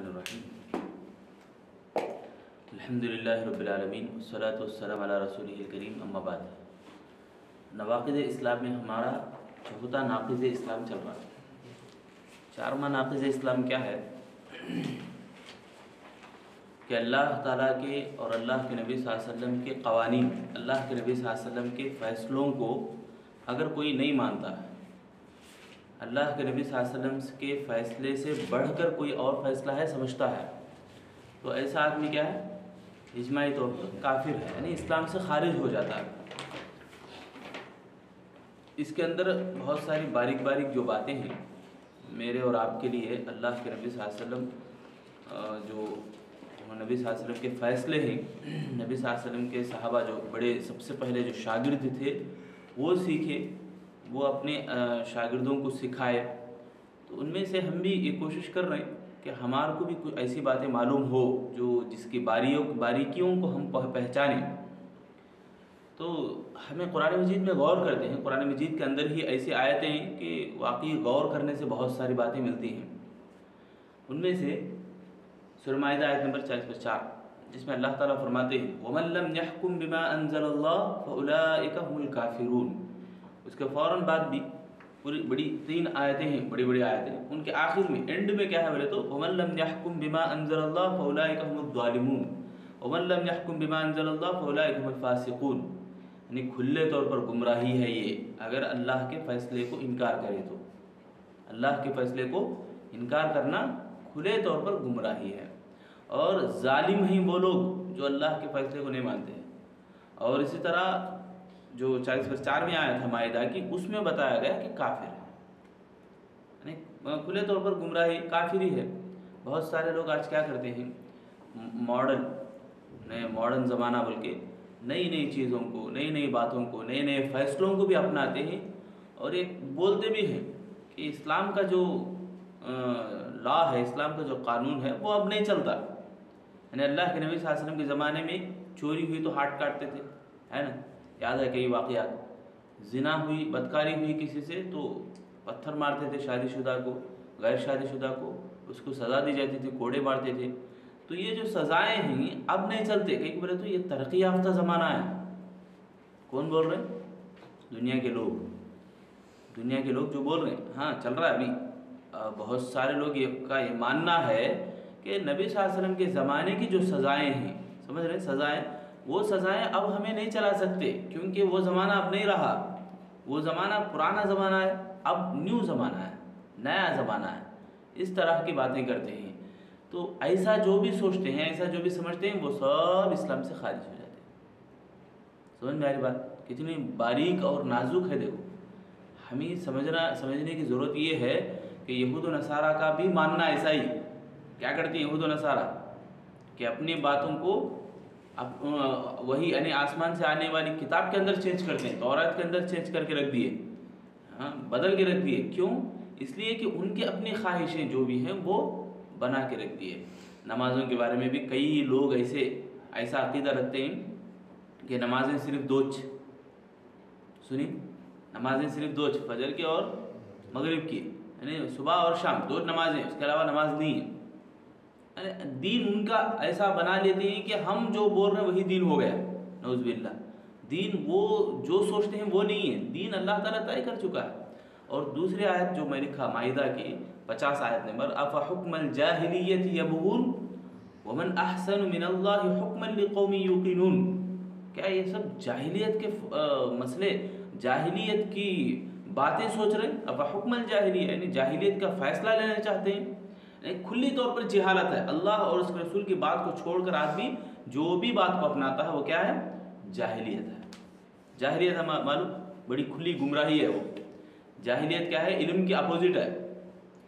बिस्मिल्लाहिर्रहमानिर्रहीम अल्हम्दुलिल्लाहि रब्बिल आलमीन वस्सलातु वस्सलामु अला रसूलिहिल करीम अम्मा बाद। नवाक़िज़ इस्लाम में हमारा चौथा नाक़िज़ इस्लाम चल रहा है। चारवां नाक़िज़ इस्लाम क्या है कि अल्लाह ताला के और अल्लाह के नबी सल्लल्लाहु अलैहि वसल्लम के क़वानीन, अल्लाह के नबी सल्लल्लाहु अलैहि वसल्लम के फ़ैसलों को अगर कोई नहीं मानता है, अल्लाह के नबी सल्लल्लाहु अलैहि वसल्लम के फ़ैसले से बढ़कर कोई और फ़ैसला है समझता है, तो ऐसा आदमी क्या है, इजमाई तौर पर काफिर है, यानी इस्लाम से खारिज हो जाता है। इसके अंदर बहुत सारी बारीक बारीक जो बातें हैं मेरे और आपके लिए, अल्लाह के नबी सल्लल्लाहु अलैहि वसल्लम जो नबी सल्लल्लाहु अलैहि वसल्लम के फ़ैसले हैं, नबी सल्लल्लाहु अलैहि वसल्लम के सहाबा जो बड़े सबसे पहले जो शागिर्द थे वो सीखे, वो अपने शागिर्दों को सिखाए। तो उनमें से हम भी ये कोशिश कर रहे हैं कि हमारे को भी कुछ ऐसी बातें मालूम हो जो जिसकी बारीकियों को हम पहचानें। तो हमें कुरान मजीद में गौर करते हैं, कुरान मजीद के अंदर ही ऐसी आयतें हैं कि वाकई गौर करने से बहुत सारी बातें मिलती हैं। उनमें से सूरह माइदा आयत नंबर 40-4 जिसमें अल्लाह ताला फरमाते हैं वमन लम यहकुम बिमा अंज़लल्लाह फउलाइका हुमुल काफिरून। उसके फ़ौरन बाद भी पूरी बड़ी 3 आयतें हैं, बड़ी बड़ी आयतें। उनके आखिर में एंड में क्या है बोले तो वमन लम यहकुम बिमा अंज़लल्लाह फउलाइका हुमुज़ ज़ालिमून वमन लम यहकुम बिमा अंज़लल्लाह फउलाइका हुमुल फासिकून। यानी खुले तौर पर गुमराही है ये, अगर अल्लाह के फ़ैसले को इनकार करे तो। अल्लाह के फ़ैसले को इनकार करना खुले तौर पर गुमराही है, और ज़ालिम ही वो लोग जो अल्लाह के फ़ैसले को नहीं मानते हैं। और इसी तरह जो 40-4 में आया था माइदा की, उसमें बताया गया कि काफिर है, यानी खुले तौर पर गुमराही काफिर ही है। बहुत सारे लोग आज क्या करते हैं, मॉडर्न ज़माना बोल के नई नई चीज़ों को, नई नई बातों को, नए नए फ़ैसलों को भी अपनाते हैं, और एक बोलते भी हैं कि इस्लाम का जो लॉ है, इस्लाम का जो कानून है वो अब नहीं चलता। यानी अल्लाह के नबी सल्लल्लाहु अलैहि वसल्लम के ज़माने में चोरी हुई तो हाथ काटते थे, है ना, याद है कई वाक़यात। ज़िना हुई, बदकारी हुई किसी से तो पत्थर मारते थे शादीशुदा को, गैर शादीशुदा को, उसको सज़ा दी जाती थी, कोड़े मारते थे। तो ये जो सज़ाएँ हैं अब नहीं चलते। कई बोले तो ये तरक्की याफ्ता ज़माना है। कौन बोल रहे हैं? दुनिया के लोग, दुनिया के लोग जो बोल रहे हैं। हाँ, चल रहा है अभी। बहुत सारे लोग ये मानना है कि नबी सल्लल्लाहु अलैहि वसल्लम के ज़माने की जो सज़ाएँ हैं, समझ रहे हैं, सज़ाएँ, वो सज़ाएँ अब हमें नहीं चला सकते, क्योंकि वो ज़माना अब नहीं रहा। वो ज़माना पुराना ज़माना है, अब न्यू ज़माना है, नया ज़माना है। इस तरह की बातें करते हैं। तो ऐसा जो भी सोचते हैं, ऐसा जो भी समझते हैं, वो सब इस्लाम से खारिज हो जाते हैं। समझ में आ रही बात? कितनी बारीक और नाजुक है। देखो, हमें समझने की ज़रूरत ये है कि यहूद व नसारा का भी मानना ऐसा ही। क्या करते हैं यहूद व नसारा कि अपनी बातों को वही यानी आसमान से आने वाली किताब के अंदर चेंज करते हैं, तौरात के अंदर चेंज करके रख दिए, हाँ, बदल के रख दिए। क्यों? इसलिए कि उनकी अपनी ख्वाहिशें जो भी हैं वो बना के रख दिए। नमाज़ों के बारे में भी कई लोग ऐसा अक़ीदा रखते हैं कि नमाज़ें सिर्फ 2, सुनी, नमाज़ें सिर्फ 2, फजर की और मगरिब की, यानी सुबह और शाम 2 नमाज़ें, उसके अलावा नमाज नहीं है। दीन उनका ऐसा बना लेते हैं कि हम जो बोल रहे हैं वही दीन हो गया। नऊज़ुबिल्लाह। दीन वो जो सोचते हैं वो नहीं है, दीन अल्लाह ताला तय कर चुका है। और दूसरी आयत जो मैं लिखा माइदा की 50 आयत नंबर, अफ़हुक्मल जाहिलियति यबग़ून वमन अहसनु मिनल्लाहि हुक्मन लिक़ौमिन युक़िनून। क्या ये सब जाहिलियत के मसले, जाहिलियत की बातें सोच रहे हैं? अफ़हुक्मल जाहिलिया, यानी जाहिलियत का फ़ैसला लेना चाहते हैं। खुली तौर पर जिहालत है। अल्लाह और उसके रसूल की बात को छोड़कर आदमी जो भी बात को अपनाता है वो क्या है? जाहिलियत है। जाहिलियत है मालूम, बड़ी खुली गुमराही है वो। जाहिलियत क्या है? इल्म की अपोजिट है।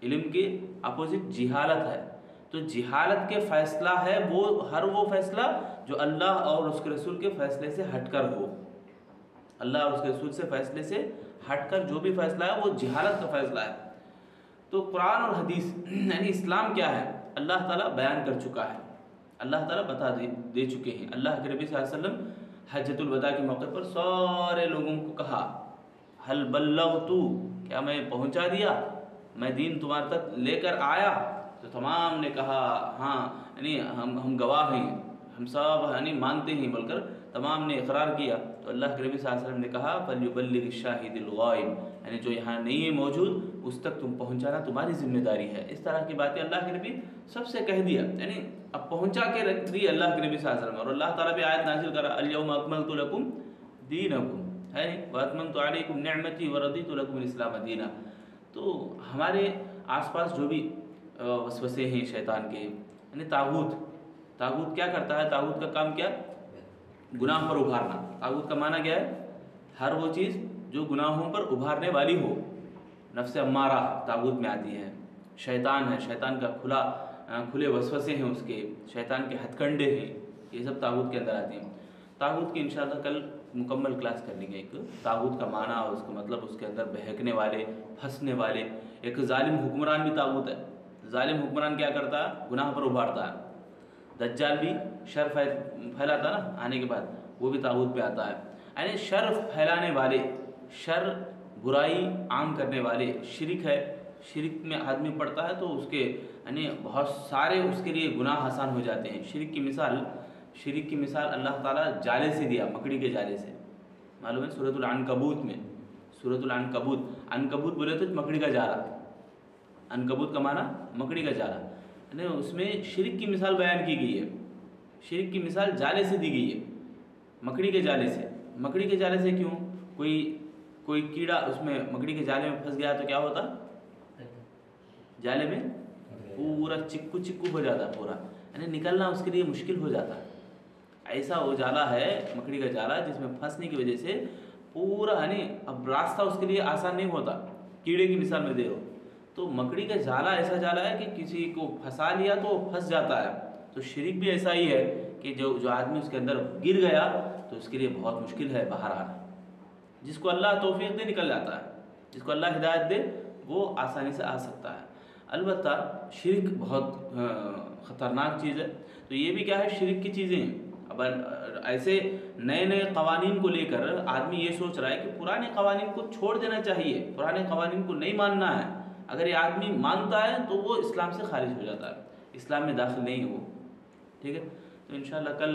इल्म के अपोजिट जिहालत है। तो जिहालत के फ़ैसला है वो वो फ़ैसला जो अल्लाह और उसके रसूल के फ़ैसले से हटकर हो। अल्लाह और उसके रसूल से फ़ैसले से हटकर जो भी फ़ैसला है वो जिहालत का फ़ैसला है। तो कुरान और हदीस यानी इस्लाम क्या है, अल्लाह ताला बयान कर चुका है, अल्लाह ताला बता दे चुके हैं। अल्लाह के नबी सल्लल्लाहु अलैहि वसल्लम हज्जतुल वदा के मौके पर सारे लोगों को कहा, हल बल्लगतु, क्या मैं पहुंचा दिया, मैं दीन तुम्हारे तक लेकर आया। تو تمام نے کہا ہاں یعنی ہم گواہ ہیں، ہم سب یعنی مانتے ہیں بول کر تمام نے اقرار کیا۔ تو اللہ کے نبی صلی اللہ علیہ وسلم نے کہا فَلْيُبَلِّغِ الشَّاهِدِ الْغَائِبِ، یعنی جو یہاں نہیں ہے موجود اس تک تم پہنچانا تمہاری ذمہ داری ہے۔ اس طرح کی باتیں اللہ کے نبی سب سے کہہ دیا، یعنی اب پہنچا کے رکھ دی اللہ کے نبی صلی اللہ علیہ وسلم۔ اور اللہ تعالیٰ بھی آیت نازل کرا الْيَوْمَ أَكْمَلْتُ لَكُمْ دِينَكُمْ ہے وَأَتْمَمْتُ عَلَيْكُمْ نِعْمَتِي وَرَضِيتُ لَكُمُ الْإِسْلَامَ دِينًا۔ تو ہمارے آس پاس جو بھی وسوسے ہیں شیطان کے، یعنی طاغوت کیا کرتا ہے؟ طاغوت کا کام کیا؟ گناہ پر ابھارنا۔ طاغوت کا معنی کیا ہے؟ ہر وہ چیز جو گناہوں پر ابھارنے والی ہو۔ نفس امارہ طاغوت میں آتی ہے، شیطان ہے، شیطان کا کھلے وسوسے ہیں اس کے، شیطان کے ہتھ کنڈے ہیں، یہ سب طاغوت کے اندر آتی ہیں۔ طاغوت کی انشاءاللہ کل مکمل کلاس کر لیں گے، ایک طاغوت کا معنی اور اس کا مطلب، اس کے اندر بہکنے والے، پھنسنے والے۔ ایک ظالم حکمران بھی طاغوت ہے۔ ظالم حکمران کیا کرتا ہے؟ گناہ پر ابھارتا ہے۔ دجال بھی شر پھیلاتا نا آنے کے بعد، وہ بھی طاغوت پہ آتا ہے، یعنی شر پھیلانے والے، شر برائی عام کرنے والے۔ شرک ہے، شرک میں آدمی پڑتا ہے تو اس کے یعنی بہت سارے اس کے لیے گناہ آسان ہو جاتے ہیں۔ شرک کی مثال اللہ تعالیٰ جالے سے دیا، مکڑی کے جالے سے، معلوم ہے سورۃ العنکبوت میں، سورۃ العنکبوت، عنکبوت بولے تو مکڑی کا جالا، عنکبوت کا معنی مکڑی کا جالا، یعنی اس میں شرک کی مثال بیان کی گئی ہے۔ شرک کی مثال جالے سے دی گئی ہے، مکڑی کے جالے سے۔ مکڑی کے جالے سے کیوں؟ کوئی کیڑا اس میں مکڑی کے جالے میں پھنس گیا تو کیا ہوتا؟ جالے میں پورا چکو ہو جاتا پورا، یعنی نکلنا اس کے لیے مشکل ہو جاتا۔ ایسا وہ جالا ہے مکڑی کا جالا جس میں پھنسنے کی وجہ سے پورا یعنی اب راستہ اس کے لیے آسان نہیں ہوتا۔ کیڑے کی مثال میں دے رہا ہوں تو مکڑی کا جالا ایسا جالا ہے کہ کسی کو پھنسا لیا تو وہ پھنس جاتا ہے۔ تو شرک بھی ایسا ہی ہے کہ جو آدمی اس کے اندر گر گیا تو اس کے لیے بہت مشکل ہے باہر آنا۔ جس کو اللہ توفیق دے نکل جاتا ہے، جس کو اللہ ہدایت دے وہ آسانی سے آ سکتا ہے۔ البتہ شرک بہت خطرناک چیز ہے۔ تو یہ بھی کیا ہے؟ شرک کی چیزیں ہیں۔ اب ایسے نئے قوانین کو لے کر آدمی یہ سوچ رہا ہے کہ پرانے قوانین کو چھوڑ دینا چاہیے، پرانے قوانین کو نہیں ماننا ہے۔ اگر یہ آدمی مانتا ہے تو وہ اسلام سے خارج ہو جاتا ہے، اسلام میں داخل نہیں ہے وہ، ٹھیک ہے۔ تو انشاءاللہ کل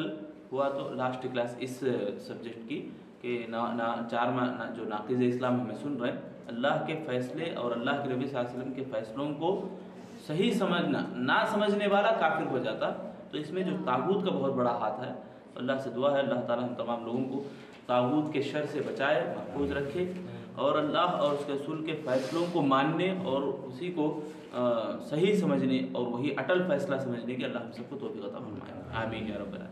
ہوا تو لاسٹ کلاس اس سبجیکٹ کی کہ جو ناقض اسلام ہمیں سن رہے ہیں، اللہ کے فیصلے اور اللہ کے نبی صلی اللہ علیہ وسلم کے فیصلوں کو صحیح سمجھنا، نہ سمجھنے والا کافر ہو جاتا۔ تو اس میں جو طاغوت کا بہت بڑا ہاتھ ہے، اللہ سے دعا ہے اللہ تعالیٰ ہم تمام لوگوں کو طاغوت کے شر سے بچائے، محفوظ رکھے، اور اللہ اور اس کے رسول کے فیصلوں کو ماننے اور اسی کو صحیح سمجھنے اور وہی اٹل فیصلہ سمجھنے کی اللہ ہم سب کو توفیق عطا فرمائے، آمین یا رب العالمین۔